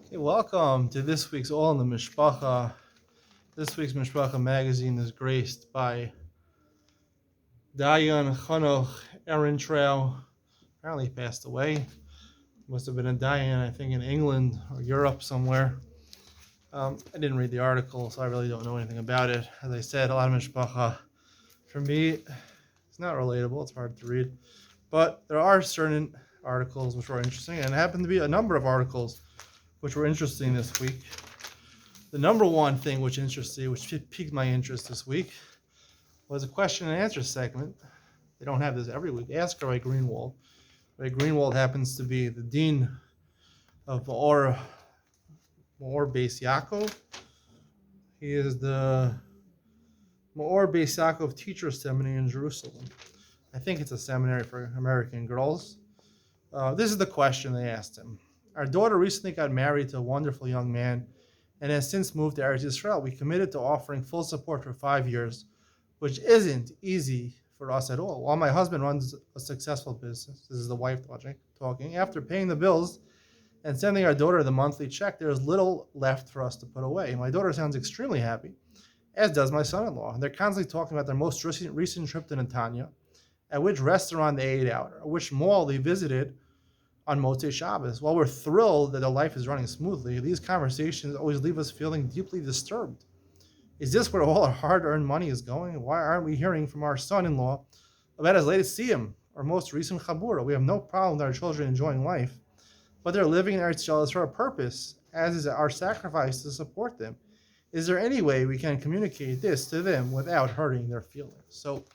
Okay, welcome to this week's All in the Mishpacha. This week's Mishpacha magazine is graced by Dayan Chanoch Ehrentrail. Apparently he passed away. Must have been a Dayan, I think, in England or Europe somewhere. I didn't read the article, so I really don't know anything about it. As I said, a lot of Mishpacha, for me, it's not relatable. It's hard to read. But there are certain articles which were interesting, and it happened to be a number of articles which were interesting this week. The number one thing which piqued my interest this week was a question and answer segment. They don't have this every week. Ask Rabbi Greenwald. Rabbi Greenwald happens to be the dean of Maor Beis Yaakov. He is the Maor Beis Yaakov Teacher Seminary in Jerusalem. I think it's a seminary for American girls. This is the question they asked him. Our daughter recently got married to a wonderful young man and has since moved to Eretz Yisrael. We committed to offering full support for 5 years, which isn't easy for us at all. While my husband runs a successful business, this is the wife talking, after paying the bills and sending our daughter the monthly check, there is little left for us to put away. My daughter sounds extremely happy, as does my son-in-law. They're constantly talking about their most recent trip to Netanya, at which restaurant they ate out, or which mall they visited on Motzei Shabbos. While we're thrilled that their life is running smoothly, these conversations always leave us feeling deeply disturbed. Is this where all our hard-earned money is going? Why aren't we hearing from our son-in-law about his latest siyum or most recent chabura? We have no problem with our children enjoying life, but they're living in Eretz Yisrael for a purpose, as is our sacrifice to support them. Is there any way we can communicate this to them without hurting their feelings? So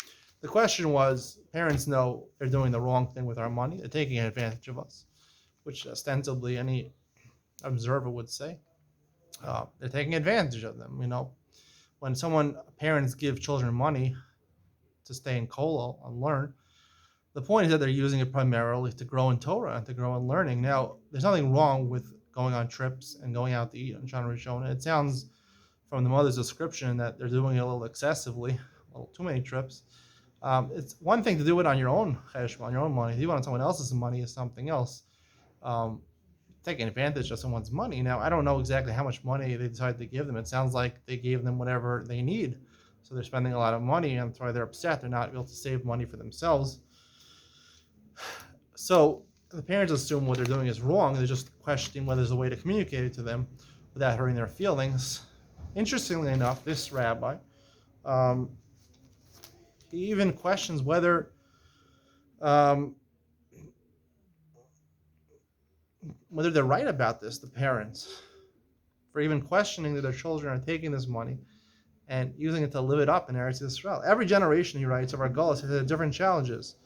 the question was, parents know they're doing the wrong thing with our money. They're taking advantage of us, which ostensibly any observer would say. They're taking advantage of them. When parents give children money to stay in kollel and learn, the point is that they're using it primarily to grow in Torah and to grow in learning. Now, there's nothing wrong with going on trips and going out to eat on Shana Rishon. It sounds from the mother's description that they're doing it a little excessively, a little too many trips. It's one thing to do it on your own cheshbon, on your own money. To do it on someone else's money is something else. Taking advantage of someone's money. Now, I don't know exactly how much money they decided to give them. It sounds like they gave them whatever they need. So they're spending a lot of money, and that's why they're upset. They're not able to save money for themselves. So the parents assume what they're doing is wrong. They're just questioning whether there's a way to communicate it to them without hurting their feelings. Interestingly enough, this rabbi, he even questions whether they're right about this, the parents, for even questioning that their children are taking this money and using it to live it up in Eretz Yisrael. Every generation, he writes, of our Gullus has had different challenges.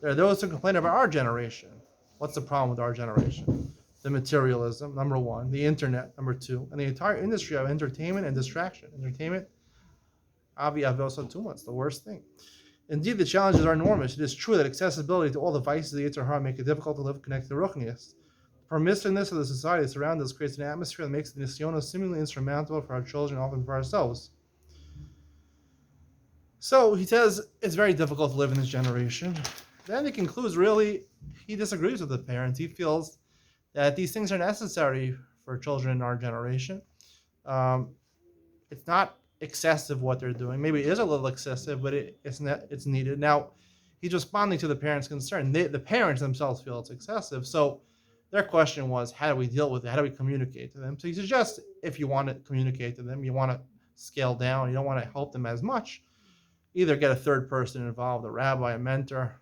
There are those who complain about our generation. What's the problem with our generation? The materialism, number one, the internet, number two, and the entire industry of entertainment and distraction. Entertainment, avi avosa tuma, it's the worst thing. Indeed, the challenges are enormous. It is true that accessibility to all the vices of the Yetzer Hara make it difficult to live connected to Ruchnius. The permissiveness of the society that surrounds us creates an atmosphere that makes the Nisyonos seemingly insurmountable for our children, often for ourselves. So he says it's very difficult to live in this generation. Then he concludes, really, he disagrees with the parents. He feels that these things are necessary for children in our generation. It's not excessive what they're doing. Maybe it is a little excessive, but it's needed. Now, he's responding to the parents' concern. The parents themselves feel it's excessive. So their question was, how do we deal with it? How do we communicate to them? So he suggests if you want to communicate to them, you want to scale down, you don't want to help them as much, either get a third person involved, a rabbi, a mentor,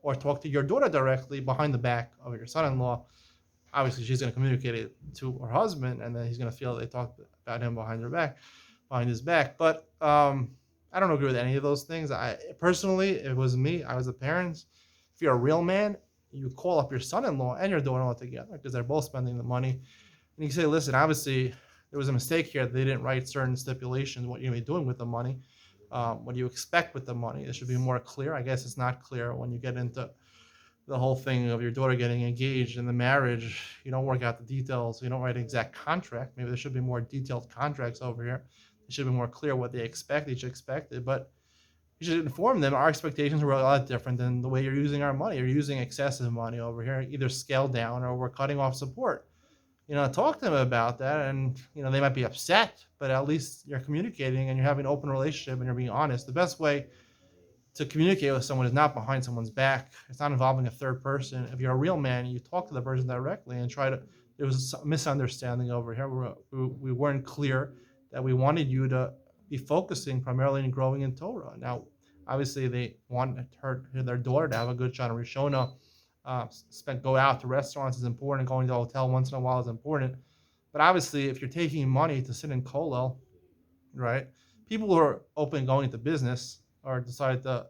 or talk to your daughter directly behind the back of your son-in-law. Obviously, she's going to communicate it to her husband, and then he's going to feel they talked about him behind his back. But I don't agree with any of those things. I personally, if it was me, I was a parent. If you're a real man, you call up your son-in-law and your daughter-in-law together because they're both spending the money, and you say, listen, obviously there was a mistake here. They didn't write certain stipulations what you're going to be doing with the money. What do you expect with the money? It should be more clear. I guess it's not clear when you get into the whole thing of your daughter getting engaged in the marriage. You don't work out the details. You don't write an exact contract. Maybe there should be more detailed contracts over here. It should be more clear what they expect, each expected. But you should inform them our expectations were a lot different than the way you're using our money. You're using excessive money over here, either scaled down or we're cutting off support. talk to them about that, and they might be upset, but at least you're communicating and you're having an open relationship and you're being honest. The best way to communicate with someone is not behind someone's back. It's not involving a third person. If you're a real man, you talk to the person directly and try to. There was a misunderstanding over here. We weren't clear that we wanted you to be focusing primarily in growing in Torah. Now, obviously, they want their daughter to have a good shot in Rishona. Go out to restaurants is important. Going to a hotel once in a while is important. But obviously, if you're taking money to sit in kollel, right? People who are open going into business or decide to,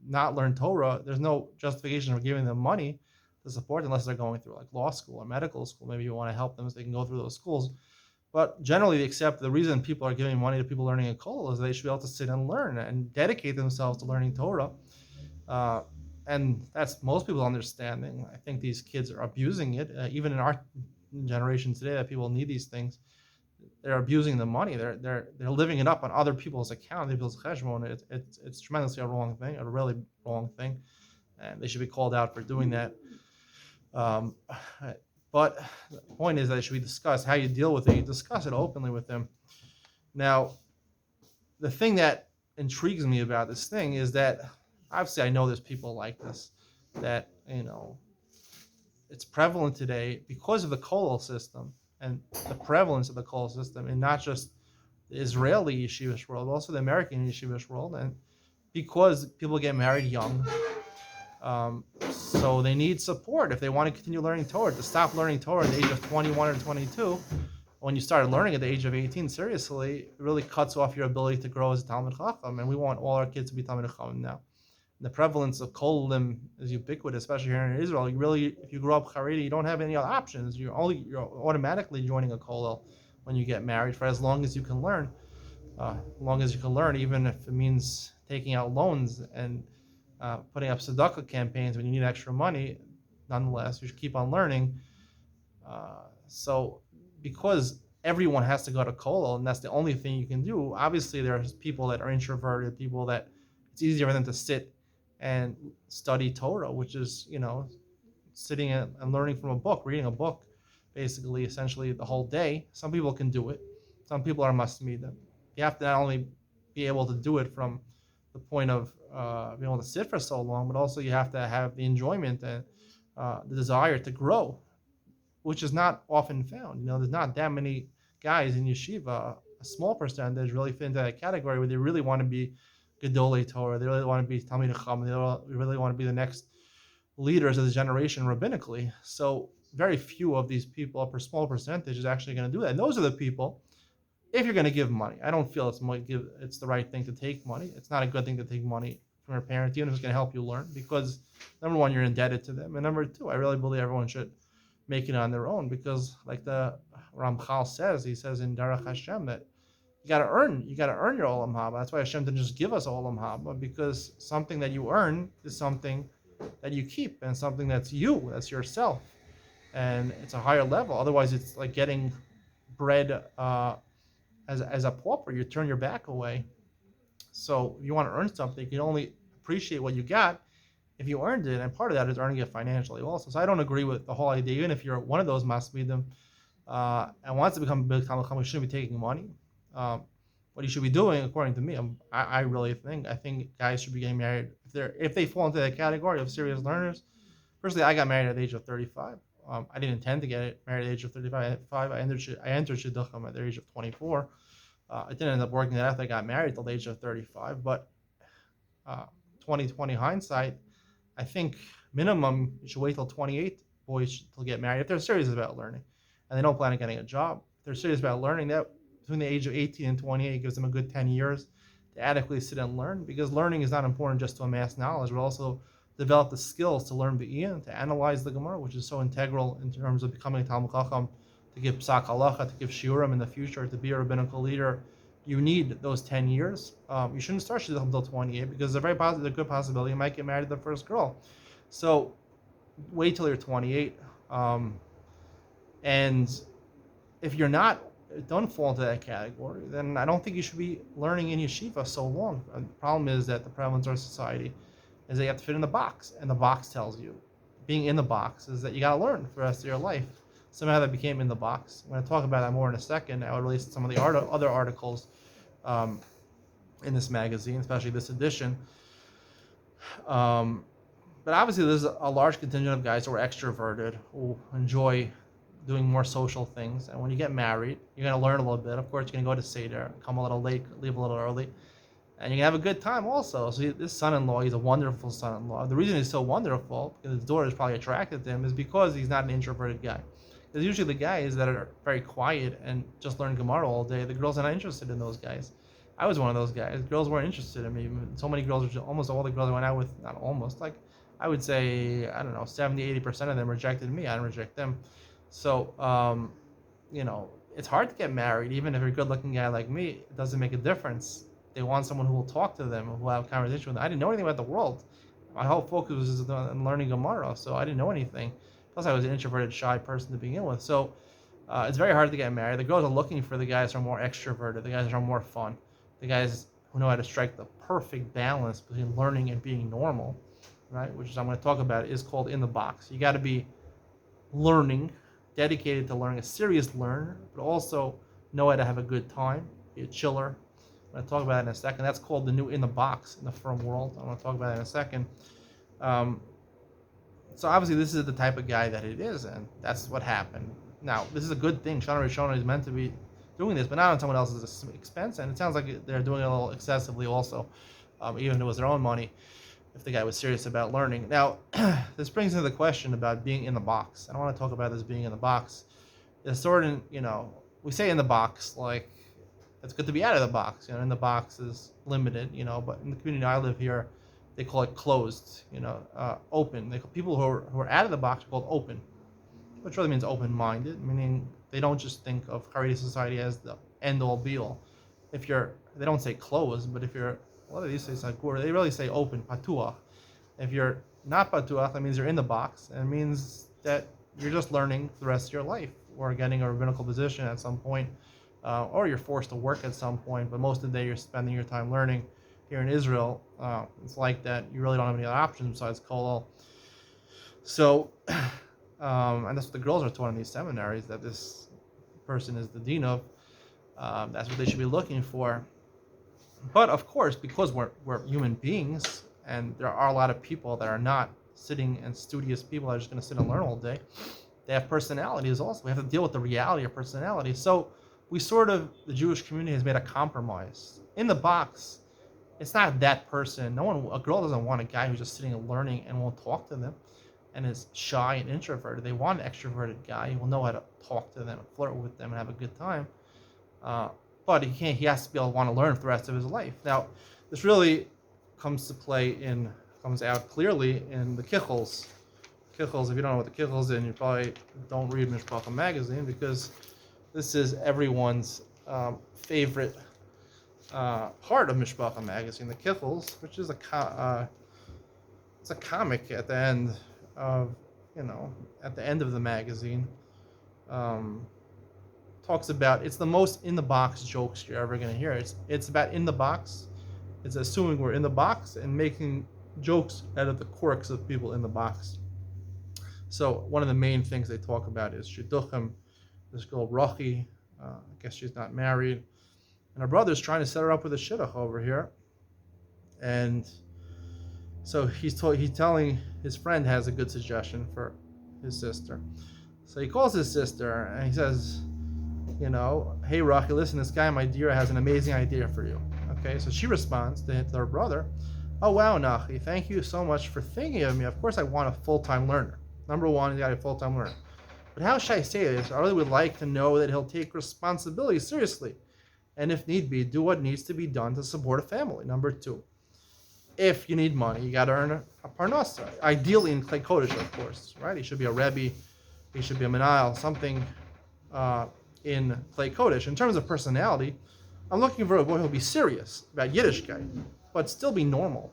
not learn Torah, there's no justification for giving them money to support unless they're going through like law school or medical school. Maybe you want to help them so they can go through those schools. But generally, accept the reason people are giving money to people learning in kollel is they should be able to sit and learn and dedicate themselves to learning Torah. And that's most people's understanding. I think these kids are abusing it, even in our generation today, that people need these things. They're abusing the money. They're living it up on other people's account, people's cheshbon. It's tremendously a wrong thing, a really wrong thing, and they should be called out for doing that. But the point is that it should be discussed. How you deal with it, you discuss it openly with them. Now, the thing that intrigues me about this thing is that obviously I know there's people like this, that it's prevalent today because of the kollel system and the prevalence of the kollel system, and not just the Israeli yeshivish world, but also the American yeshivish world, and because people get married young, so they need support if they want to continue learning Torah. To stop learning Torah at the age of 21 or 22, when you start learning at the age of 18, seriously, it really cuts off your ability to grow as a Talmid Chacham, and we want all our kids to be Talmid Chacham now. The prevalence of kollim is ubiquitous, especially here in Israel. If you grow up Haredi, you don't have any other options. You're automatically joining a kollel when you get married for as long as you can learn. Even if it means taking out loans and putting up tzedakah campaigns when you need extra money. Nonetheless, you should keep on learning. So, because everyone has to go to kollel, and that's the only thing you can do. Obviously, there's people that are introverted, people that it's easier for them to sit and study Torah, which is, sitting and learning from a book, reading a book, basically, essentially the whole day. Some people can do it. Some people are masmidim. You have to not only be able to do it from the point of being able to sit for so long, but also you have to have the enjoyment and the desire to grow, which is not often found. There's not that many guys in yeshiva, a small percentage really fit into that category where they really want to be Gedolei Torah, they really want to be Talmid Chacham, they really want to be the next leaders of the generation rabbinically. So very few of these people, a small percentage, is actually going to do that. And those are the people, if you're going to give money, I don't feel it's the right thing to take money. It's not a good thing to take money from your parents, even if it's going to help you learn, because number one, you're indebted to them, and number two, I really believe everyone should make it on their own, because like the Ramchal says, he says in Derech Hashem that you got to earn your Olam Haba. That's why Hashem didn't just give us Olam Haba, because something that you earn is something that you keep, and something that's that's yourself, and it's a higher level. Otherwise, it's like getting bread as a pauper. You turn your back away. So if you want to earn something, you can only appreciate what you got if you earned it, and part of that is earning it financially also. So I don't agree with the whole idea. Even if you're one of those masmidim and wants to become a big Talmid Chacham, you shouldn't be taking money. What you should be doing, according to me, I really think guys should be getting married if they fall into that category of serious learners. Personally, I got married at the age of 35. I didn't intend to get married at the age of 35. I entered shidduchim at the age of 24. It didn't end up working out after I got married till the age of 35. But 2020 hindsight, I think minimum you should wait till 28 boys to get married if they're serious about learning and they don't plan on getting a job. If they're serious about learning, that between the age of 18 and 28 gives them a good 10 years to adequately sit and learn, because learning is not important just to amass knowledge, but also develop the skills to learn Be'iyah, to analyze the Gemara, which is so integral in terms of becoming a Talmid Chacham, to give Psak Halacha, to give Shiurim in the future, to be a rabbinical leader. You need those 10 years. You shouldn't start Shidduchim until 28, because there's a good possibility you might get married to the first girl. So wait till you're 28. And if you're not, don't fall into that category, then I don't think you should be learning in yeshiva so long. And the problem is that the prevalence of our society is that you have to fit in the box, and the box tells you, being in the box is that you got to learn for the rest of your life. somehow that became in the box. I'm going to talk about that more in a second. I will release some of the other articles in this magazine, especially this edition. But obviously, there's a large contingent of guys who are extroverted, who enjoy doing more social things. And when you get married, you're going to learn a little bit. Of course, you're going to go to Seder, come a little late, leave a little early. And you're going to have a good time also. So this son-in-law, he's a wonderful son-in-law. The reason he's so wonderful, because his daughter is probably attracted to him, is because he's not an introverted guy. Because usually the guys that are very quiet and just learn Gemara all day, the girls are not interested in those guys. I was one of those guys. Girls weren't interested in me. So many girls, almost all the girls I went out with, not almost, like I would say, I don't know, 70, 80% of them rejected me. I didn't reject them. So, it's hard to get married. Even if you're a good-looking guy like me, it doesn't make a difference. They want someone who will talk to them, who will have a conversation with them. I didn't know anything about the world. My whole focus was on learning Gemara, so I didn't know anything. Plus, I was an introverted, shy person to begin with. So, it's very hard to get married. The girls are looking for the guys who are more extroverted, the guys who are more fun, the guys who know how to strike the perfect balance between learning and being normal, right? Which is I'm going to talk about is called in the box. You got to be learning, dedicated to learning, a serious learner, but also know how to have a good time, be a chiller. I'm going to talk about that in a second. That's called the new in the box in the firm world. I'm going to talk about that in a second. So obviously this is the type of guy that it is, and that's what happened. Now, this is a good thing. Shana Rishona is meant to be doing this, but not on someone else's expense, and it sounds like they're doing it a little excessively also, even if it was their own money, if the guy was serious about learning. Now, this brings into the question about being in the box. I don't want to talk about this being in the box. It's sort of, we say in the box, like, it's good to be out of the box. In the box is limited, but in the community I live here, they call it closed, open. People who are out of the box are called open, which really means open-minded, meaning they don't just think of Haredi society as the end-all be-all. They don't say closed, but what do they say, sagur? They really say open, patuach. If you're not patuach, that means you're in the box, and it means that you're just learning the rest of your life, or getting a rabbinical position at some point, or you're forced to work at some point, but most of the day you're spending your time learning. Here in Israel, it's like that. You really don't have any other options besides kollel. So, and that's what the girls are taught in these seminaries, that this person is the dean of. That's what they should be looking for. But of course, because we're human beings, and there are a lot of people that are not sitting and studious people that are just going to sit and learn all day, they have personalities also. We have to deal with the reality of personality. So the Jewish community has made a compromise. In the box, it's not that person. A girl doesn't want a guy who's just sitting and learning and won't talk to them and is shy and introverted. They want an extroverted guy who will know how to talk to them and flirt with them and have a good time. But he has to be able to want to learn for the rest of his life. Now, this really comes out clearly in the kichels. Kichels, if you don't know what the kichels is, you probably don't read Mishpacha magazine, because this is everyone's favorite part of Mishpacha magazine, the kichels, which is it's a comic at the end of the magazine. Talks about, it's the most in the box jokes you're ever going to hear. It's about in the box. It's assuming we're in the box and making jokes out of the quirks of people in the box. So one of the main things they talk about is shidduchim. This girl Rochi, I guess she's not married, and her brother's trying to set her up with a shidduch over here. And so he's telling his friend has a good suggestion for his sister. So he calls his sister and he says, hey Rochi, listen, this guy, my dear, has an amazing idea for you. Okay, so she responds to her brother, oh wow, Nachi, thank you so much for thinking of me. Of course I want a full-time learner. Number one, he's got a full-time learner. But how should I say this? I really would like to know that he'll take responsibility seriously, and if need be, do what needs to be done to support a family. Number two, if you need money, you got to earn a parnasa. Ideally in Klei Kodesh, of course, right? He should be a rebbe, he should be a menayel, something in Klei Kodesh. In terms of personality, I'm looking for a boy who'll be serious about Yiddishkeit, but still be normal.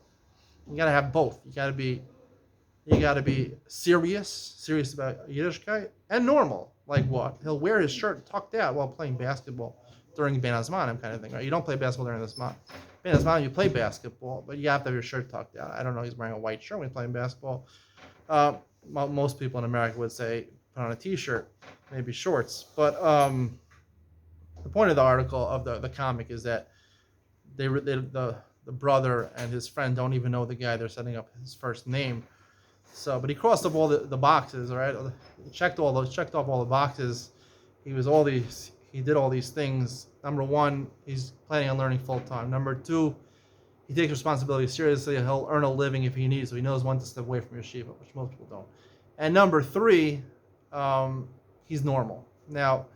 You got to have both. You got to be serious about Yiddishkeit, and normal. Like what? He'll wear his shirt tucked out while playing basketball during Ben Azmanim kind of thing, right? You don't play basketball during the Zman. Ben Azmanim, you play basketball, but you have to have your shirt tucked out. I don't know, he's wearing a white shirt when he's playing basketball. Most people in America would say put on a t-shirt. maybe shorts. But the point of the article of the comic is that the brother and his friend don't even know the guy they're setting up his first name. So, but he crossed up all the boxes, right? Checked off all the boxes. He did all these things. Number one, he's planning on learning full time. Number two, he takes responsibility seriously. He'll earn a living if he needs, so he knows when to step away from yeshiva, which most people don't. And number three, he's normal. Now,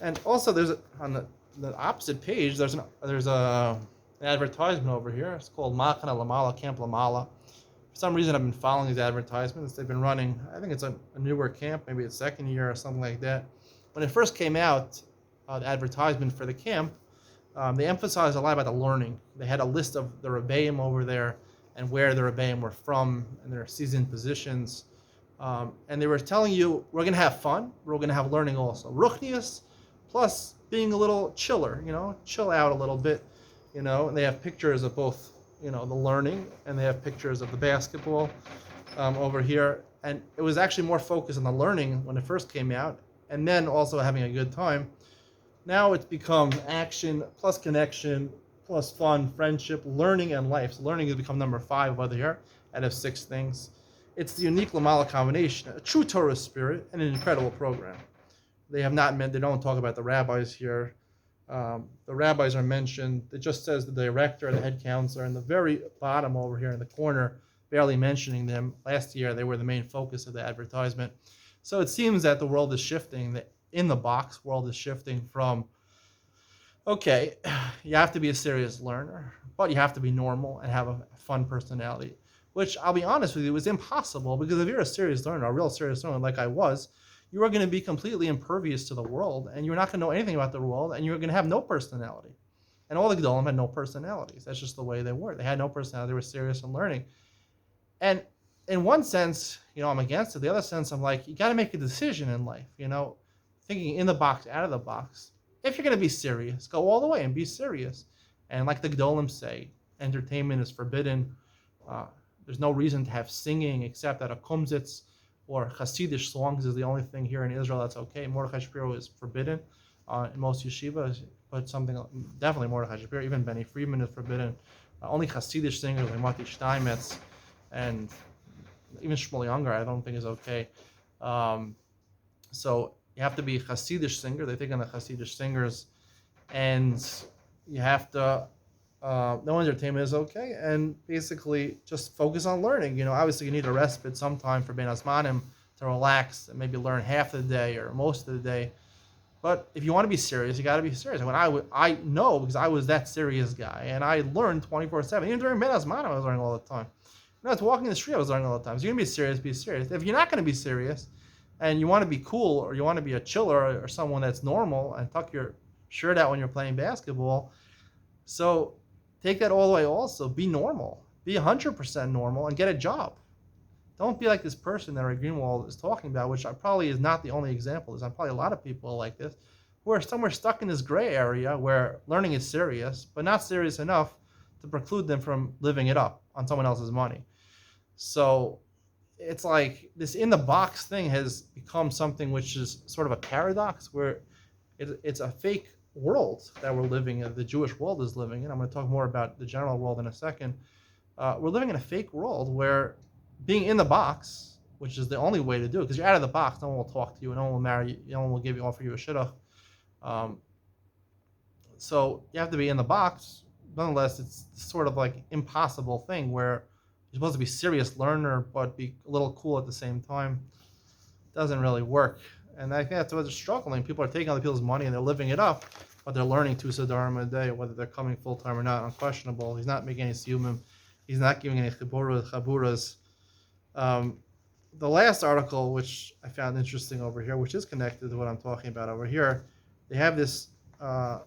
and also on the opposite page, there's an advertisement over here. It's called Machana Lamala, Camp Lamala. For some reason, I've been following these advertisements. They've been running, I think it's a newer camp, maybe it's second year or something like that. When it first came out, the advertisement for the camp, they emphasized a lot about the learning. They had a list of the Rebbeim over there and where the Rebbeim were from and their seasoned positions. And they were telling you, we're going to have fun, we're going to have learning also. Ruchnius, plus being a little chiller, chill out a little bit, and they have pictures of both, the learning, and they have pictures of the basketball over here. And it was actually more focused on the learning when it first came out, and then also having a good time. Now it's become action plus connection plus fun, friendship, learning, and life. So learning has become number 5 over here out of 6 things. It's the unique Lamala combination, a true Torah spirit, and an incredible program. They don't talk about the rabbis here. The rabbis are mentioned. It just says the director, the head counselor, and the very bottom over here in the corner, barely mentioning them. Last year, they were the main focus of the advertisement. So it seems that the world is shifting. The in the box world is shifting from, okay, you have to be a serious learner, but you have to be normal and have a fun personality, which I'll be honest with you, is impossible, because if you're a serious learner, a real serious learner like I was, you are going to be completely impervious to the world, and you're not going to know anything about the world, and you're going to have no personality. And all the Gedolim had no personalities. That's just the way they were. They had no personality. They were serious in learning. And in one sense, I'm against it. The other sense, I'm like, you got to make a decision in life, thinking in the box, out of the box. If you're going to be serious, go all the way and be serious. And like the Gedolim say, entertainment is forbidden. There's no reason to have singing except at a kumzitz or Hasidic songs is the only thing here in Israel that's okay. Mordechai Shapiro is forbidden in most yeshivas, but definitely Mordechai Shapiro, even Benny Friedman is forbidden. Only Hasidic singers like Mati Steinmetz and even Shmuel Younger I don't think is okay. So you have to be a Hasidic singer. They take on the Hasidic singers, and you have to. No entertainment is okay, and basically just focus on learning. Obviously you need a respite sometime for Ben Asmanim to relax and maybe learn half the day or most of the day. But if you want to be serious, you got to be serious. When I know, because I was that serious guy, and I learned 24/7. Even during Ben Asmanim, I was learning all the time. I was walking the street, I was learning all the time. So you're gonna be serious, be serious. If you're not gonna be serious, and you want to be cool, or you want to be a chiller, or someone that's normal, and tuck your shirt out when you're playing basketball, so take that all the way also. Be normal. Be 100% normal and get a job. Don't be like this person that Ray Greenwald is talking about, which probably is not the only example. There's probably a lot of people like this who are somewhere stuck in this gray area where learning is serious, but not serious enough to preclude them from living it up on someone else's money. So it's like this in the box thing has become something which is sort of a paradox, where it's a fake world that we're living in, the Jewish world is living in. I'm going to talk more about the general world in a second. We're living in a fake world where being in the box, which is the only way to do it, because you're out of the box, no one will talk to you, no one will marry you, no one will offer you a shidduch. So you have to be in the box. Nonetheless, it's sort of like impossible thing where you're supposed to be a serious learner, but be a little cool at the same time. It doesn't really work. And I think that's what they're struggling. People are taking other people's money and they're living it up, but they're learning 2 Siddharim a day, whether they're coming full-time or not, unquestionable. He's not making any siyumim. He's not giving any chaburas. The last article, which I found interesting over here, which is connected to what I'm talking about over here, they have this type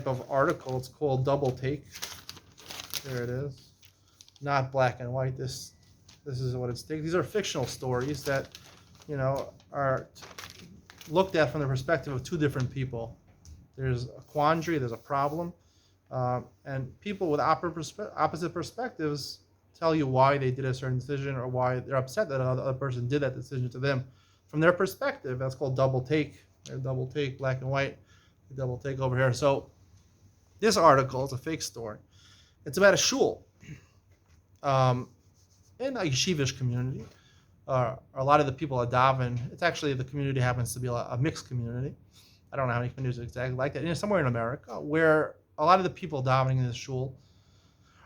of article. It's called Double Take. There it is. Not black and white. This is what it's taking. These are fictional stories that are looked at from the perspective of 2 different people. There's a quandary, there's a problem, and people with opposite perspectives tell you why they did a certain decision or why they're upset that another person did that decision to them from their perspective. That's called double take. Double take, black and white. Double take over here. So this article is a fake story. It's about a shul in a yeshivish community. A lot of the people are daven. It's actually, the community happens to be a mixed community. I don't know how many communities are exactly like that. Somewhere in America, where a lot of the people davening in this shul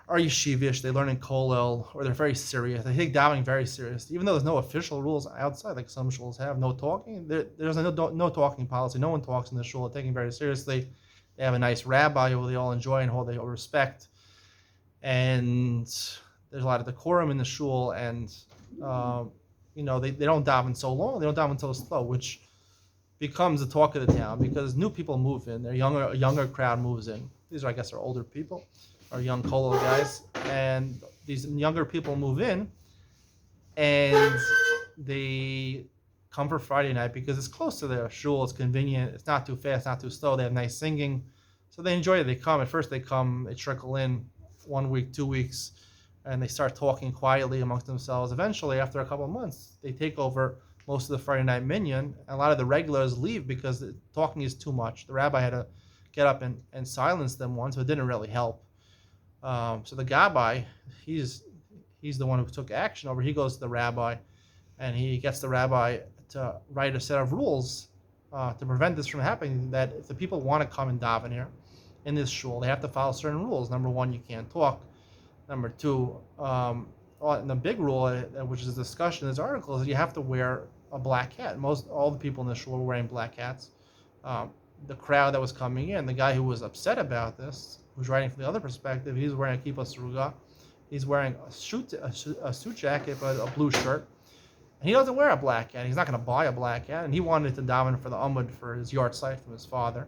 are yeshivish. They learn in kollel, or they're very serious. They take davening very seriously, even though there's no official rules outside, like some shuls have. No talking. There's no talking policy. No one talks in the shul. They're taking very seriously. They have a nice rabbi who they all enjoy and who they all respect. And there's a lot of decorum in the shul, and they don't daven so long. They don't daven so slow, which becomes the talk of the town because new people move in. A younger crowd moves in. These are, I guess, are older people, or young kollel guys, and these younger people move in, and they come for Friday night because it's close to their shul. It's convenient. It's not too fast, not too slow. They have nice singing, so they enjoy it. They come. At first, they trickle in 1 week, 2 weeks, and they start talking quietly amongst themselves. Eventually, after a couple of months, they take over most of the Friday night minyan. A lot of the regulars leave because the talking is too much. The rabbi had to get up and silence them once, so it didn't really help. So the gabbai, he's the one who took action over. He goes to the rabbi, and he gets the rabbi to write a set of rules to prevent this from happening. That if the people want to come and daven here in this shul, they have to follow certain rules. Number one, you can't talk. Number two, and the big rule, which is a discussion in this article, is that you have to wear a black hat. All the people in the shul were wearing black hats. The crowd that was coming in, the guy who was upset about this, who's writing from the other perspective, he's wearing a kippah sruga. He's wearing a suit jacket, but a blue shirt. And he doesn't wear a black hat. He's not going to buy a black hat. And he wanted to daven for the Amud for his yahrzeit from his father.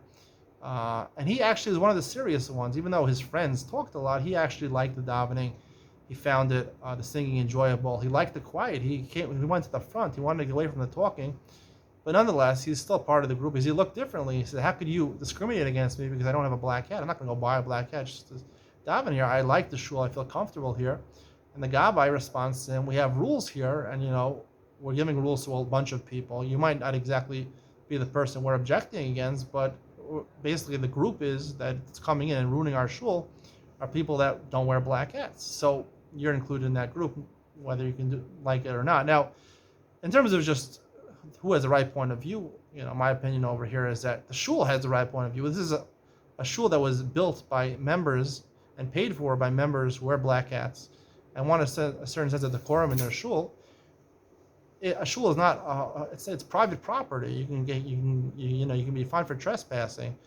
And he actually was one of the serious ones. Even though his friends talked a lot, he actually liked the davening. He found the singing enjoyable. He liked the quiet. He went to the front. He wanted to get away from the talking. But nonetheless, he's still part of the group because he looked differently. He said, how could you discriminate against me because I don't have a black hat? I'm not going to go buy a black hat just to daven here. I like the shul. I feel comfortable here. And the gabbai responds to him, we have rules here, and we're giving rules to a bunch of people. You might not exactly be the person we're objecting against, but basically the group is that it's coming in and ruining our shul are people that don't wear black hats. So you're included in that group, whether you can like it or not. Now, in terms of just who has the right point of view, my opinion over here is that the shul has the right point of view. This is a shul that was built by members and paid for by members who wear black hats and want a certain sense of decorum in their shul. A shul is not it's private property. You can be fined for trespassing.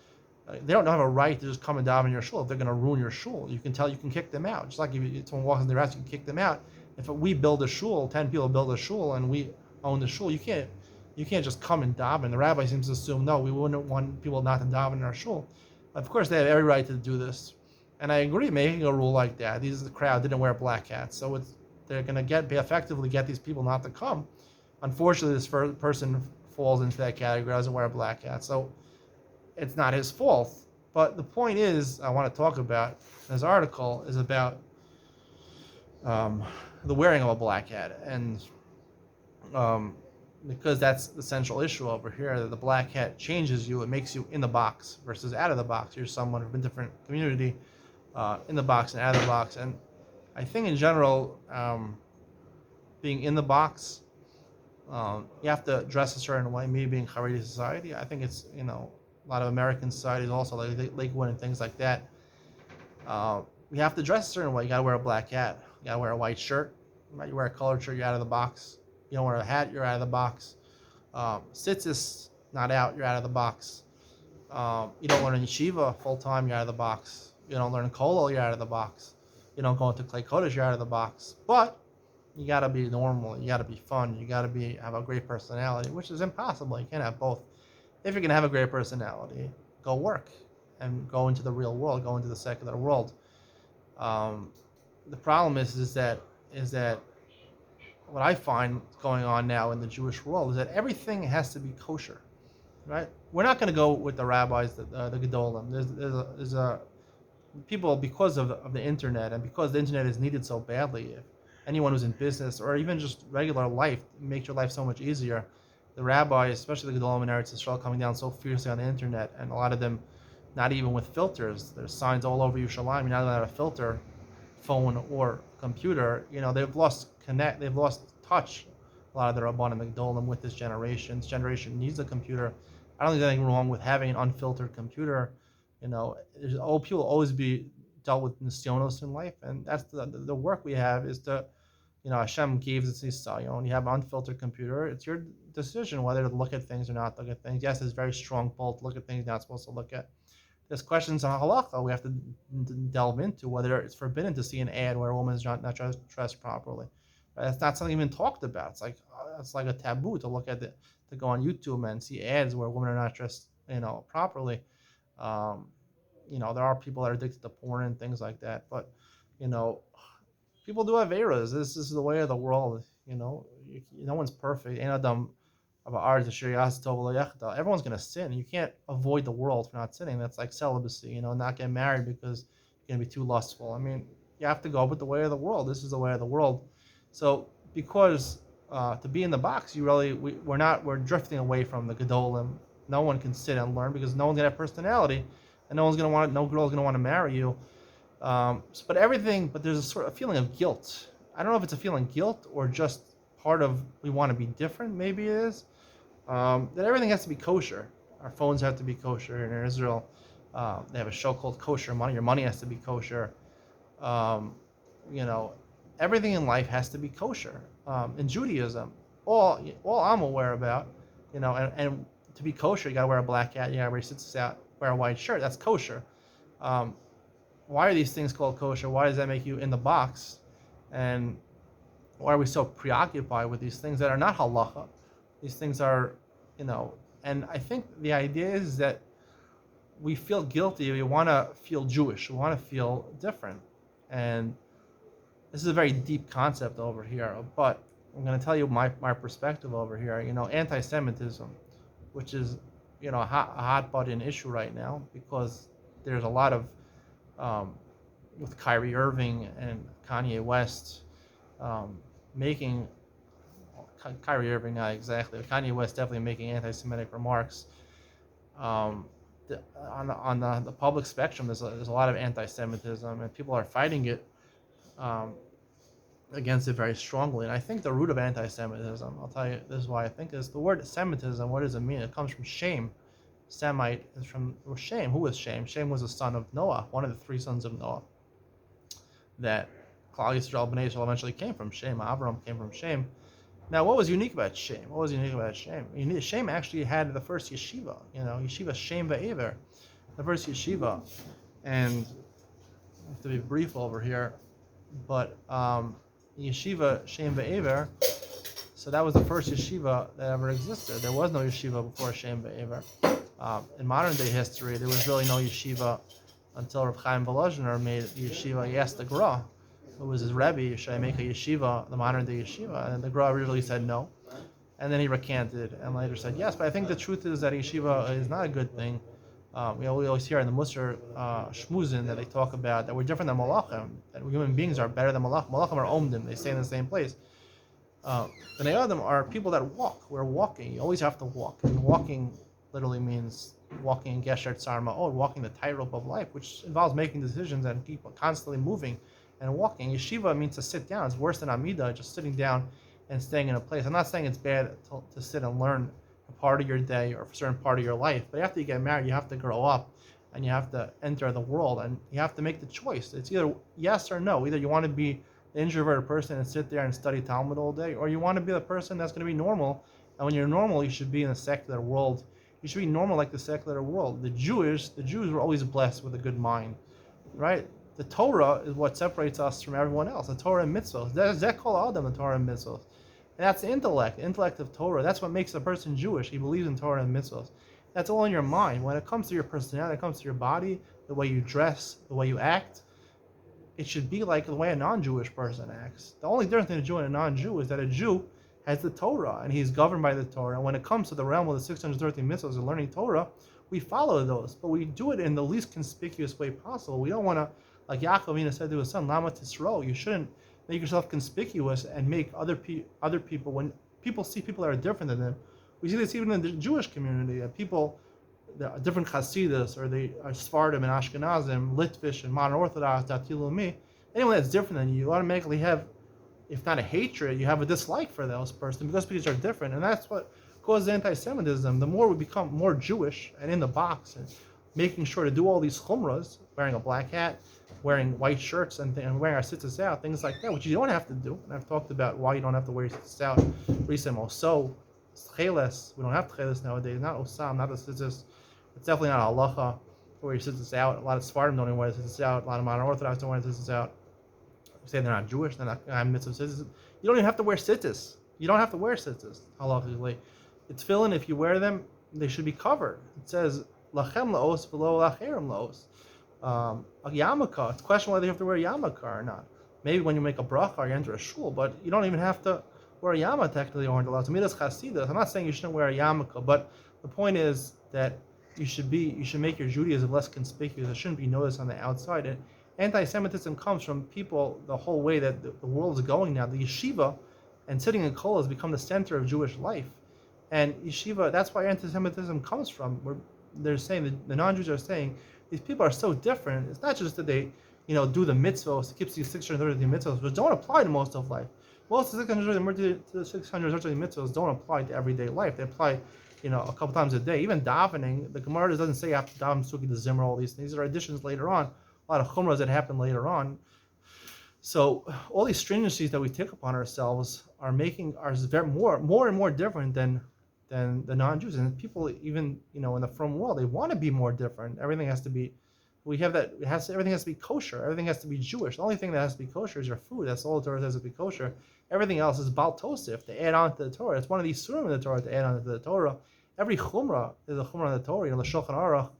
They don't have a right to just come and daven in your shul. If they're going to ruin your shul, you can kick them out. Just like if someone walks in their house, you can kick them out. If we build a shul, 10 people build a shul, and we own the shul, you can't just come and daven. The rabbi seems to assume, no, we wouldn't want people not to daven in our shul. Of course, they have every right to do this. And I agree, making a rule like that. The crowd didn't wear black hats, so they're going to effectively get these people not to come. Unfortunately, this person falls into that category, doesn't wear a black hat, so it's not his fault. But the point is, I want to talk about, this article is about the wearing of a black hat, and because that's the central issue over here, that the black hat changes you, it makes you in the box versus out of the box. You're someone from a different community, in the box and out of the box. And I think in general, being in the box, you have to dress a certain way. Me being Haredi society, I think it's, a lot of American societies also, like Lakewood and things like that. You have to dress a certain way. You got to wear a black hat. You got to wear a white shirt. You wear a colored shirt, you're out of the box. You don't wear a hat, you're out of the box. Tzitzis, not out, you're out of the box. You don't learn in yeshiva full time, you're out of the box. You don't learn in kollel, you're out of the box. You don't go into clay kodesh, you're out of the box. But you got to be normal. You got to be fun. You got to have a great personality, which is impossible. You can't have both. If you're going to have a great personality, go work and go into the real world, go into the secular world. The problem is that what I find going on now in the Jewish world is that everything has to be kosher, right? We're not going to go with the rabbis, the gedolim. There's people, because of the internet and because the internet is needed so badly. If anyone who's in business or even just regular life, makes your life so much easier. the rabbis, especially the Gedolim in Eretz Yisrael, coming down so fiercely on the internet, and a lot of them not even with filters. There's signs all over Yerushalayim. You're not allowed to have a filter, phone or computer. They've lost they've lost touch. A lot of the Rabban and the Gedolim with this generation. This generation needs a computer. I don't think there's anything wrong with having an unfiltered computer. People will always be dealt with nisyonos in life, and that's the work we have is to, Hashem gave us this. When you have an unfiltered computer, it's your decision whether to look at things or not look at things. Yes, it's very strong pull to look at things you're not supposed to look at. There's questions on halacha we have to delve into, whether it's forbidden to see an ad where a woman is not dressed properly. That's not something even talked about. It's like a taboo to look at to go on YouTube and see ads where women are not dressed, properly. There are people that are addicted to porn and things like that, but people do have errors. This is the way of the world. No one's perfect. Everyone's gonna sin. You can't avoid the world for not sinning. That's like celibacy. Not get married because you're gonna be too lustful. You have to go with the way of the world. This is the way of the world. So because to be in the box, we're drifting away from the Gedolim. No one can sit and learn because no one's gonna have personality, and no girl's gonna want to marry you. But there's a sort of feeling of guilt. I don't know if it's a feeling of guilt or just part of we want to be different. Maybe it is. That everything has to be kosher. Our phones have to be kosher. In Israel, they have a show called Kosher Money. Your money has to be kosher. Everything in life has to be kosher. In Judaism, all I'm aware about, and to be kosher, you gotta wear a black hat. You gotta wear tzitzis out, wear a white shirt. That's kosher. Why are these things called kosher? Why does that make you in the box? And why are we so preoccupied with these things that are not halacha? These things are, and I think the idea is that we feel guilty. We want to feel Jewish. We want to feel different. And this is a very deep concept over here, but I'm going to tell you my perspective over here. Anti-Semitism, which is, a hot button issue right now because there's a lot of, with Kyrie Irving and Kanye West making, Kyrie Irving not exactly, but Kanye West definitely making anti-Semitic remarks. On the public spectrum, there's a lot of anti-Semitism, and people are fighting it against it very strongly. And I think the root of anti-Semitism, I'll tell you, this is why I think is the word Semitism. What does it mean? It comes from shame. Semite is from Shem. Who was Shem? Shem was a son of Noah, one of the three sons of Noah. That Klal Yisrael, Bnei Yisrael eventually came from Shem. Avram came from Shem. Now, what was unique about Shem? Shem actually had the first yeshiva, yeshiva Shem Ve'ever, the first yeshiva. And I have to be brief over here, but yeshiva Shem Ve'ever, so that was the first yeshiva that ever existed. There was no yeshiva before Shem Ve'ever. In modern day history, there was really no yeshiva until Reb Chaim Volozhiner made yeshiva. He asked the Gra, who was his Rebbe, should I make a yeshiva, the modern day yeshiva? And the Gra originally said no. And then he recanted and later said yes. But I think the truth is that yeshiva is not a good thing. We always hear in the Musar Shmuzin that they talk about that we're different than Malachim, that human beings are better than Malachim. Malachim are Omdim, they stay in the same place. The Ne'adim are people that walk. We're walking. You always have to walk. And walking literally means walking Gesher Tzar Ma'od, walking the tightrope of life, which involves making decisions and people constantly moving and walking. Yeshiva means to sit down. It's worse than Amidah, just sitting down and staying in a place. I'm not saying it's bad to sit and learn a part of your day or a certain part of your life, but after you get married, you have to grow up and you have to enter the world and you have to make the choice. It's either yes or no. Either you want to be the introverted person and sit there and study Talmud all day, or you want to be the person that's going to be normal. And when you're normal, you should be in the secular world. You should be normal like the secular world. The Jews were always blessed with a good mind, right? The Torah is what separates us from everyone else. The Torah and mitzvot. Zeh kol adam, the Torah and mitzvot. And that's the intellect of Torah. That's what makes a person Jewish. He believes in Torah and mitzvot. That's all in your mind. When it comes to your personality, it comes to your body, the way you dress, the way you act, it should be like the way a non-Jewish person acts. The only difference between a Jew and a non-Jew is that a Jew has the Torah and he's governed by the Torah. And when it comes to the realm of the 613 mitzvahs and learning Torah, we follow those, but we do it in the least conspicuous way possible. We don't want to, like Yaakov Avinu said to his son, Lama Tisro, you shouldn't make yourself conspicuous and make other people, when people see people that are different than them, We see this even in the Jewish community. People, the different Hasidus, or they are Sephardim and Ashkenazim, Litvish and Modern Orthodox, Dati Leumi. Anyone that's different than you automatically have, if not a hatred, you have a dislike for those person because people are different, and that's what causes anti-Semitism. The more we become more Jewish and in the box, and making sure to do all these chumras, wearing a black hat, wearing white shirts, and wearing our tzitzis out, things like that, which you don't have to do. And I've talked about why you don't have to wear your tzitzis out. Recently, so cheles, we don't have cheles nowadays. Not osam, not the tzitzis. It's definitely not halacha to wear your tzitzis out. A lot of Sephardim don't even wear tzitzis out. A lot of modern Orthodox don't wear tzitzis out. Say they're not Jewish, they're not mitzvah tzitzis. You don't even have to wear tzitzis. You don't have to wear tzitzis, halachically. It's tefillin, if you wear them, they should be covered. It says, lachem laos below lacherim laos. A yarmulke, it's a question whether you have to wear a yarmulke or not. Maybe when you make a bracha or you enter a shul, but you don't even have to wear a yarmulke technically or laws. Midas chasidus. I'm not saying you shouldn't wear a yarmulke, but the point is that you should make your Judaism less conspicuous. It shouldn't be noticed on the outside. And anti-Semitism comes from people, the whole way that the world is going now. The yeshiva and sitting in kol has become the center of Jewish life. And yeshiva, that's why anti-Semitism comes from. They're saying, the non-Jews are saying, these people are so different. It's not just that they, do the mitzvahs, it keeps these 630 mitzvahs, which don't apply to most of life. Most of the 630 mitzvahs don't apply to everyday life. They apply, a couple times a day. Even davening, the Gemara doesn't say you have to daven suki the zimmer, all these things. These are additions later on. A lot of chumras that happen later on. So all these stringencies that we take upon ourselves are making ours more and more different than the non-Jews. And people, even in the frum world, they want to be more different. Everything has to be. Everything has to be kosher. Everything has to be Jewish. The only thing that has to be kosher is your food. That's all the Torah says to be kosher. Everything else is bal tosif, to add on to the Torah. It's one of these surim in the Torah to add on to the Torah. Every chumrah is a chumrah in the Torah. The Shulchan Aruch.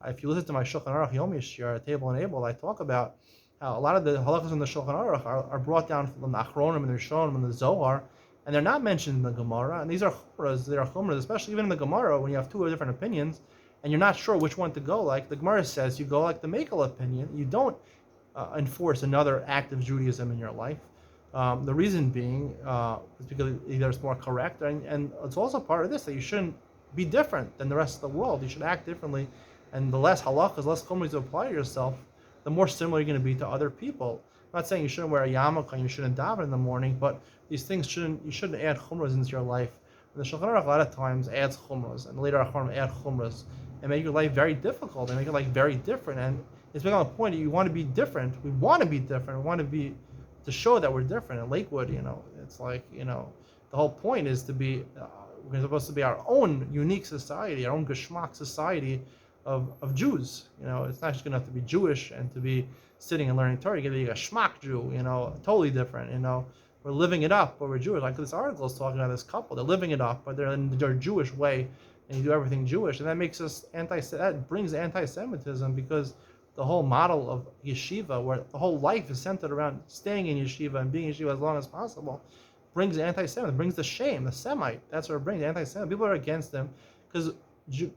If you listen to my Shulchan Aruch Yom Yishir, Table and Able, I talk about how a lot of the halachas in the Shulchan Aruch are brought down from the Achronim and the Rishonim and the Zohar, and they're not mentioned in the Gemara. And these are chumras. They are chumras, especially even in the Gemara when you have two different opinions, and you're not sure which one to go like. The Gemara says you go like the Mekel opinion. You don't enforce another act of Judaism in your life. The reason being is because either it's more correct, and it's also part of this that you shouldn't be different than the rest of the world. You should act differently. And the less halachas, less chumras you apply to yourself, the more similar you're going to be to other people. I'm not saying you shouldn't wear a yarmulke and you shouldn't daven in the morning, but these things you shouldn't add chumras into your life. And the Shulchan Aruch a lot of times adds chumras, and later Achronim add chumras, and make your life very difficult, and make your life very different. And it's become a point that you want to be different. We want to be different. We want to show that we're different. In Lakewood, it's like, the whole point is to be, we're supposed to be our own unique society, our own geschmack society of Jews. It's not just going to have to be Jewish and to be sitting and learning Torah. You're going to be a schmuck Jew, totally different. We're living it up, but we're Jewish. Like this article is talking about this couple. They're living it up, but they're in their Jewish way, and you do everything Jewish. And that makes us that brings anti-Semitism, because the whole model of yeshiva, where the whole life is centered around staying in yeshiva and being in yeshiva as long as possible, brings anti-Semitism, brings the shame, the Semite. That's what it brings, anti-Semitism. People are against them, because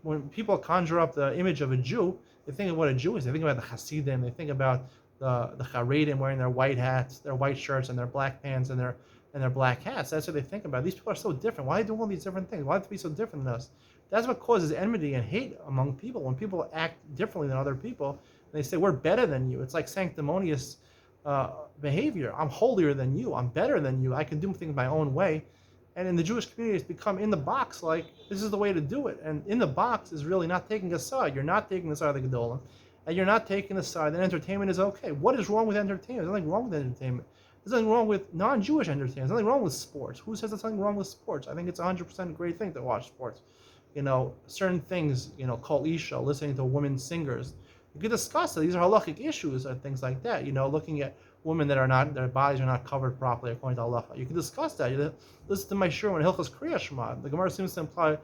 when people conjure up the image of a Jew, they think of what a Jew is. They think about the Hasidim. They think about the Haredim wearing their white hats, their white shirts, and their black pants, and their black hats. That's what they think about. These people are so different. Why do they do all these different things? Why do they be so different than us? That's what causes enmity and hate among people. When people act differently than other people, and they say, we're better than you. It's like sanctimonious behavior. I'm holier than you. I'm better than you. I can do things my own way. And in the Jewish community, it's become in the box, like, this is the way to do it. And in the box is really not taking a side. You're not taking the side of the Gedolim. And you're not taking the side that entertainment is okay. What is wrong with entertainment? There's nothing wrong with entertainment. There's nothing wrong with non-Jewish entertainment. There's nothing wrong with sports. Who says there's something wrong with sports? I think it's 100% a great thing to watch sports. Certain things, call Isha, listening to women singers. You could discuss it. These are halachic issues or things like that. Looking at women that their bodies are not covered properly according to halacha. You can discuss that. You listen to my shir when Hilchos Kriya Shema. The Gemara seems to imply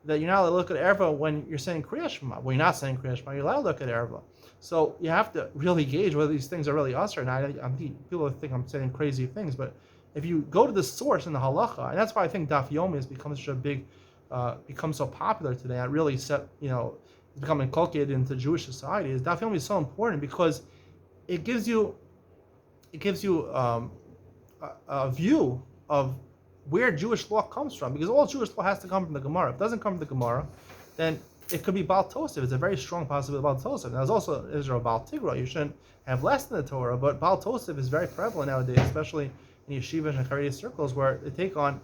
that you're not allowed to look at erva when you're saying Kriya Shema. Well, you're not saying Kriya Shema. You're allowed to look at erva. So you have to really gauge whether these things are really us or not. People think I'm saying crazy things, but if you go to the source in the halacha, and that's why I think Daf Yomi has become such a big, become so popular today. It really it's become inculcated into Jewish society. Is Daf Yomi is so important because it gives you a view of where Jewish law comes from, because all Jewish law has to come from the Gemara. If it doesn't come from the Gemara, then it could be Baal Tosef. It's a very strong possibility of Baal Tosef. Now, there's also Israel Baal Tigra. You shouldn't have less than the Torah, but Baal Tosef is very prevalent nowadays, especially in yeshiva and Haredi circles, where they take on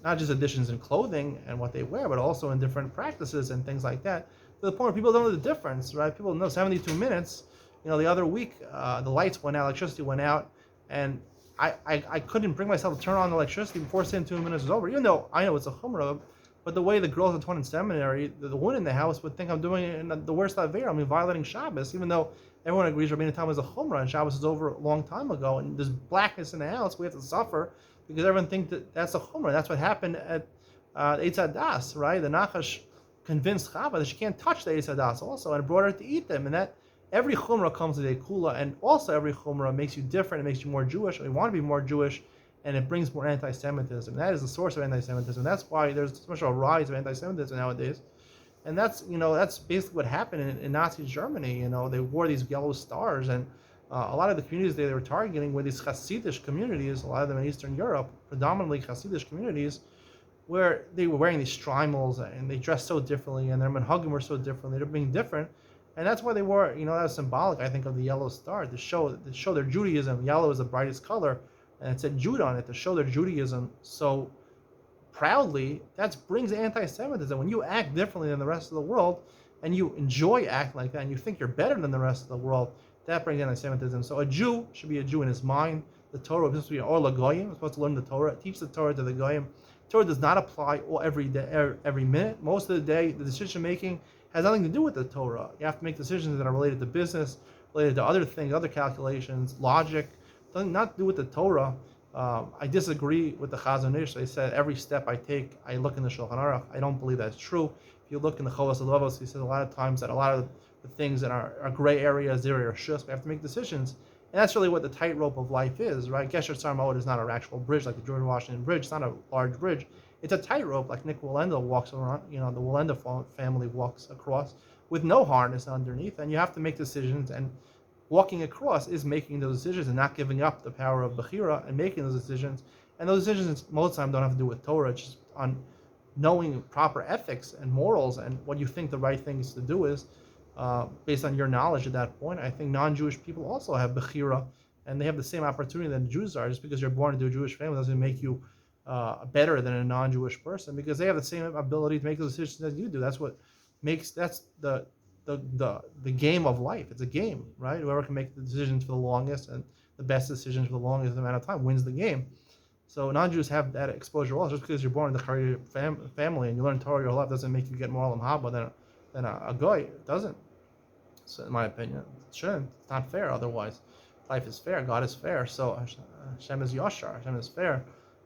not just additions in clothing and what they wear, but also in different practices and things like that, to the point where people don't know the difference, right? People know 72 minutes. The other week, the lights went out, electricity went out, and I couldn't bring myself to turn on the electricity before 72 minutes was over, even though I know it's a chumrah. But the way the girls at Torah seminary, the women in the house would think I'm doing it in the worst aveira. I mean, violating Shabbos, even though everyone agrees Rabbeinu Tam is a chumrah and Shabbos is over a long time ago, and there's blackness in the house. We have to suffer because everyone thinks that's a chumrah. That's what happened at Eitz Hadas, right? The Nachash convinced Chava that she can't touch the Eitz Hadas also, and brought her to eat them. And that every chumrah comes with a kula, and also every chumrah makes you different. It makes you more Jewish. We want to be more Jewish, and it brings more anti-Semitism. That is the source of anti-Semitism. That's why there's so much of a rise of anti-Semitism nowadays. And that's basically what happened in Nazi Germany. They wore these yellow stars, and a lot of the communities they were targeting were these Hasidic communities, a lot of them in Eastern Europe, predominantly Hasidic communities, where they were wearing these shtreimels, and they dressed so differently, and their minhagim were so different. They were being different. And that's why they wore, that was symbolic, I think, of the yellow star, to show their Judaism. Yellow is the brightest color, and it said Jude on it, to show their Judaism so proudly. That brings anti-Semitism. When you act differently than the rest of the world, and you enjoy acting like that, and you think you're better than the rest of the world, that brings anti-Semitism. So a Jew should be a Jew in his mind. The Torah is supposed to be or lagoyim. We're supposed to learn the Torah, teach the Torah to the goyim. Torah does not apply every day, every minute. Most of the day, the decision making has nothing to do with the Torah. You have to make decisions that are related to business, related to other things, other calculations, logic. Doesn't not do with the Torah. I disagree with the Chazon Ish. They said every step I take, I look in the Shulchan Aruch. I don't believe that's true. If you look in the Chovos HaLevavos, he says a lot of times that a lot of the things that are gray areas, there are shus. We have to make decisions. And that's really what the tightrope of life is, right? Gesher Tzar is not an actual bridge like the George Washington Bridge. It's not a large bridge. It's a tightrope like Nick Walenda walks around, the Walenda family walks across with no harness underneath. And you have to make decisions, and walking across is making those decisions and not giving up the power of Bechira and making those decisions. And those decisions most of the time don't have to do with Torah. It's just on knowing proper ethics and morals and what you think the right things to do is. Based on your knowledge at that point, I think non-Jewish people also have Bechira, and they have the same opportunity that Jews are. Just because you're born into a Jewish family doesn't make you better than a non-Jewish person, because they have the same ability to make those decisions as you do. That's the game of life. It's a game, right? Whoever can make the decisions for the longest and the best decisions for the longest amount of time wins the game. So non-Jews have that exposure also. Just because you're born in the Haredi family and you learn Torah your whole life doesn't make you get more Olam Haba than a goy. It doesn't. So in my opinion, it shouldn't. It's not fair otherwise. Life is fair. God is fair. So Hashem is Yashar. Hashem is fair.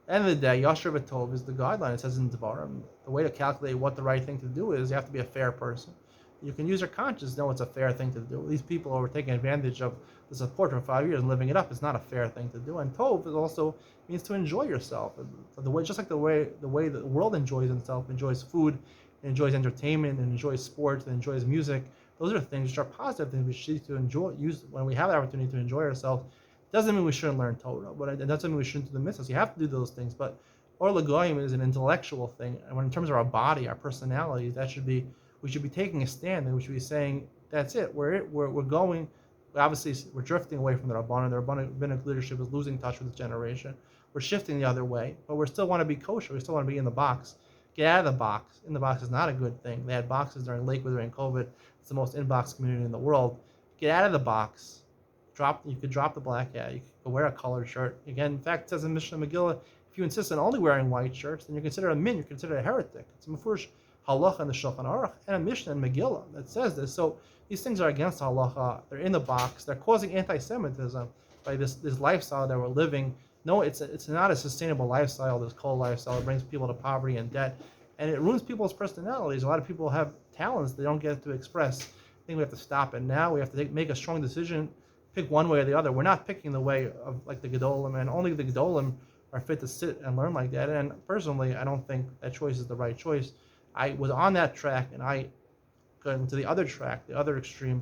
End of the day, Yashar V'Tov is the guideline. It says in Devarim, the way to calculate what the right thing to do is, you have to be a fair person. You can use your conscience to know it's a fair thing to do. These people who are taking advantage of the support for 5 years and living it up, it's not a fair thing to do. And Tov is also means to enjoy yourself. Just like the way the world enjoys itself, enjoys food, enjoys entertainment, and enjoys sports, and enjoys music. Those are things which are positive things we should to use when we have the opportunity to enjoy ourselves. Doesn't mean we shouldn't learn Torah, but it doesn't mean we shouldn't do the mitzvahs. You have to do those things. But Or Lagoyim is an intellectual thing, and when in terms of our body, our personality, we should be taking a stand, and we should be saying, that's it. We're going. Obviously, we're drifting away from the Rabbanan. The rabbinic leadership is losing touch with this generation. We're shifting the other way, but we still want to be kosher. We still want to be in the box. Get out of the box. In the box is not a good thing. They had boxes during Lakewood during COVID. It's the most in-box community in the world. Get out of the box. You could drop the black hat. You could wear a colored shirt. Again, in fact, it says in Mishnah Megillah, if you insist on only wearing white shirts, then you're considered a min. You're considered a heretic. It's a mefurish halacha in the Shulchan Aruch and a Mishnah in Megillah that says this. So these things are against halacha. They're in the box. They're causing anti-Semitism by this lifestyle that we're living. No, it's not a sustainable lifestyle. This cold lifestyle. It brings people to poverty and debt, and it ruins people's personalities. A lot of people have talents they don't get to express. I think we have to stop it now. We have to make a strong decision. Pick one way or the other. We're not picking the way of like the Gedolim, and only the Gedolim are fit to sit and learn like that. And personally, I don't think that choice is the right choice. I was on that track, and I got into the other track, the other extreme,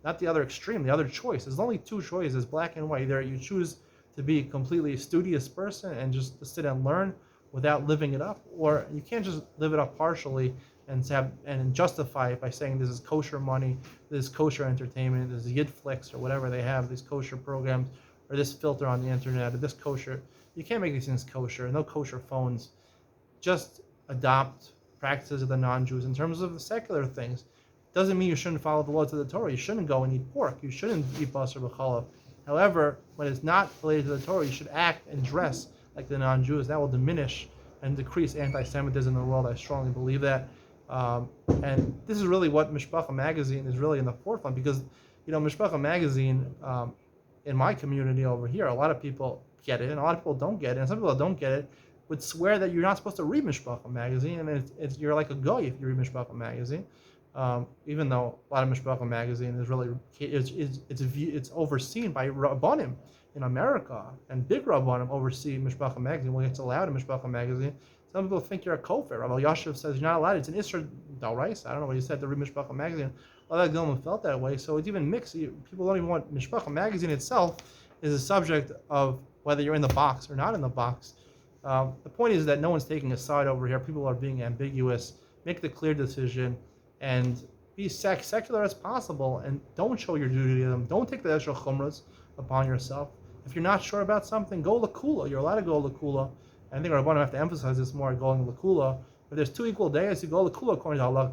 not the other extreme, the other choice. There's only two choices, black and white. Either you choose to be a completely studious person and just to sit and learn, without living it up, or you can't just live it up partially and justify it by saying this is kosher money, this is kosher entertainment, this is Yidflix or whatever they have, these kosher programs, or this filter on the internet, or this kosher. You can't make these things kosher. No kosher phones. Just adopt practices of the non-Jews in terms of the secular things. Doesn't mean you shouldn't follow the laws of the Torah. You shouldn't go and eat pork. You shouldn't eat basar b'chalav. However, when it's not related to the Torah, you should act and dress like the non-Jews. That will diminish and decrease anti-Semitism in the world. I strongly believe that. And this is really what Mishpacha magazine is really in the forefront, because, Mishpacha magazine, in my community over here, a lot of people get it and a lot of people don't get it. And some people that don't get it would swear that you're not supposed to read Mishpacha magazine, and you're like a goy if you read Mishpacha magazine. Even though a lot of Mishpacha magazine is really it's overseen by Rabbanim in America, and big Rabbanim oversee Mishpacha magazine. Well, it's allowed in Mishpacha magazine. Some people think you're a kofar. Rabbi Yashiv says you're not allowed. It's an Isra D'Oraisa. I don't know what he said to read Mishpacha magazine. A lot of Gilman felt that way, so it's even mixed. People don't even want Mishpacha magazine itself is a subject of whether you're in the box or not in the box. The point is that no one's taking a side over here. People are being ambiguous. Make the clear decision and be secular as possible, and don't show your Judaism. Don't take the extra chumras upon yourself. If you're not sure about something, go lakula. You're allowed to go lakula. I think Rabbanim have to emphasize this more, going lakula. If there's 2 equal days, you go lakula according to Allah.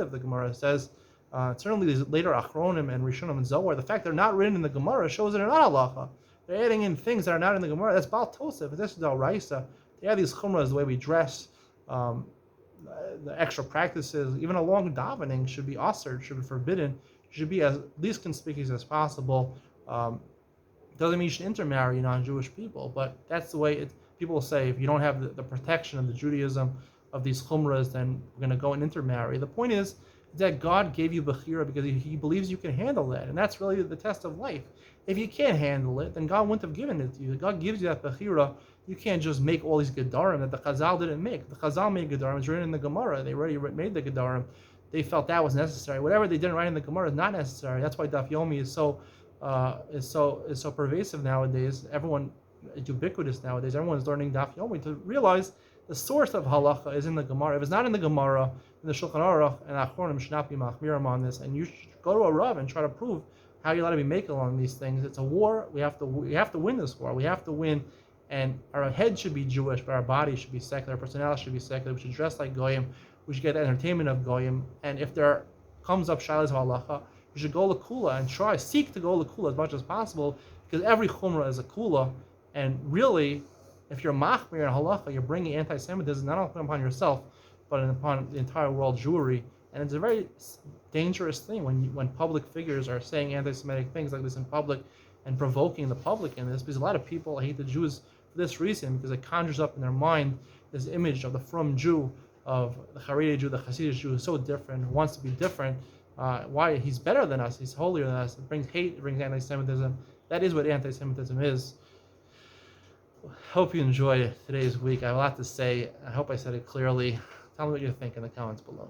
The Gemara says, certainly these later Achronim and Rishonim and Zohar, the fact they're not written in the Gemara shows that they're not halacha. They're adding in things that are not in the Gemara. That's Baal Tosef. This is D'Oraisa. They add these chumras, the way we dress, the extra practices, even a long davening should be asr, should be forbidden, should be as least conspicuous as possible. Doesn't mean you should intermarry non-Jewish people, but that's the way people say, if you don't have the protection of the Judaism of these chumras, then we're going to go and intermarry. The point is that God gave you Bechira because he believes you can handle that, and that's really the test of life. If you can't handle it, then God wouldn't have given it to you. God gives you that Bechira. You can't just make all these Gedarim that the Chazal didn't make. The Chazal made Gedarim. It's written in the Gemara. They already made the Gedarim. They felt that was necessary. Whatever they didn't write in the Gemara is not necessary. That's why Daf Yomi is so pervasive nowadays. It's ubiquitous nowadays. Everyone's learning Daf Yomi to realize the source of halacha is in the Gemara. If it's not in the Gemara, in the Shulchan Aruch and Achronim should not be machmirim on this, and you should go to a Rav and try to prove how you're allowed to be making on these things. It's a war. We have to win this war. We have to win, and our head should be Jewish, but our body should be secular. Our personality should be secular. We should dress like goyim. We should get the entertainment of goyim. And if there comes up shilas of halacha, you should go lakula and seek to go lakula as much as possible, because every chumrah is a kula. And really, if you're machmir and halacha, you're bringing anti-Semitism not only upon yourself, but upon the entire world Jewry. And it's a very dangerous thing when public figures are saying anti-Semitic things like this in public and provoking the public in this, because a lot of people hate the Jews for this reason, because it conjures up in their mind this image of the frum Jew, of the Haredi Jew, the Hasidic Jew, who's so different, who wants to be different. Why he's better than us, he's holier than us. It brings hate, it brings anti-Semitism. That is what anti-Semitism is. Hope you enjoyed today's week. I have a lot to say. I hope I said it clearly. Tell me what you think in the comments below.